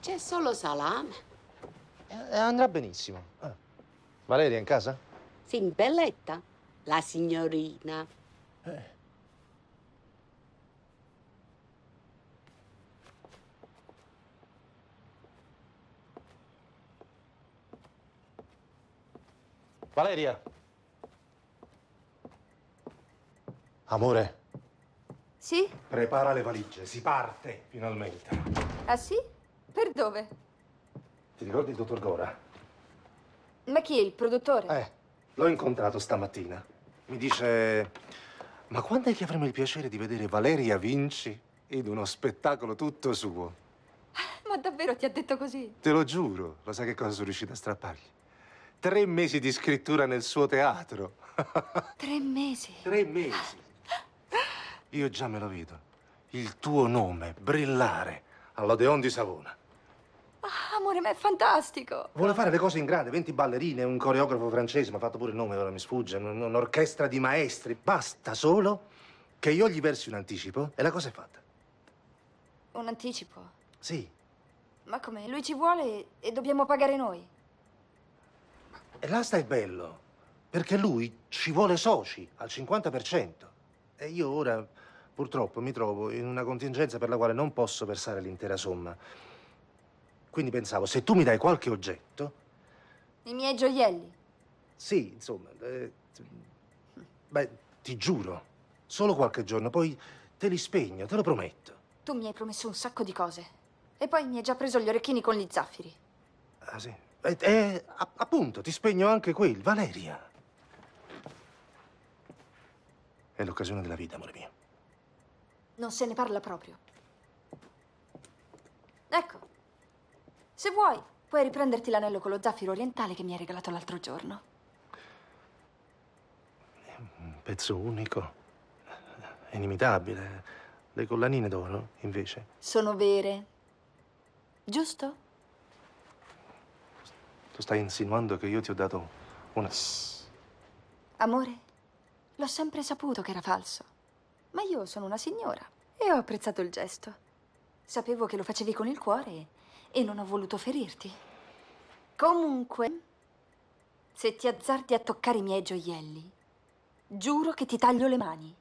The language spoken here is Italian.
C'è solo salame. Andrà benissimo. Valeria è in casa? Sì, belletta, la signorina. Valeria! Amore, Sì? prepara le valigie, si parte finalmente. Ah sì? Per dove? Ti ricordi il dottor Gora? Ma chi è il produttore? L'ho incontrato stamattina. Mi dice: ma quando è che avremo il piacere di vedere Valeria Vinci in uno spettacolo tutto suo? Ma davvero ti ha detto così? Te lo giuro. Lo sai che cosa sono riuscito a strappargli? 3 mesi di scrittura nel suo teatro. 3 mesi? 3 mesi. Io già me lo vedo. Il tuo nome brillare all'Odeon di Savona. Ah, amore, ma è fantastico! Vuole fare le cose in grande, 20 ballerine, un coreografo francese, mi ha fatto pure il nome, ora mi sfugge, un'orchestra di maestri. Basta solo che io gli versi un anticipo e la cosa è fatta. Un anticipo? Sì. Ma come? Lui ci vuole e dobbiamo pagare noi? E là sta il bello, perché lui ci vuole soci al 50%. E io ora, purtroppo, mi trovo in una contingenza per la quale non posso versare l'intera somma. Quindi pensavo, se tu mi dai qualche oggetto... I miei gioielli? Sì, insomma... beh, ti giuro, solo qualche giorno, poi te li spegno, te lo prometto. Tu mi hai promesso un sacco di cose. E poi mi hai già preso gli orecchini con gli zaffiri. Ah, sì? Appunto, ti spegno anche quelli, Valeria. È l'occasione della vita, amore mio. Non se ne parla proprio. Ecco. Se vuoi, puoi riprenderti l'anello con lo zaffiro orientale che mi hai regalato l'altro giorno. È un pezzo unico, inimitabile. Le collanine d'oro, invece. Sono vere. Giusto? Tu stai insinuando che io ti ho dato una... Amore, l'ho sempre saputo che era falso. Ma io sono una signora e ho apprezzato il gesto. Sapevo che lo facevi con il cuore e non ho voluto ferirti. Comunque, se ti azzardi a toccare i miei gioielli, giuro che ti taglio le mani.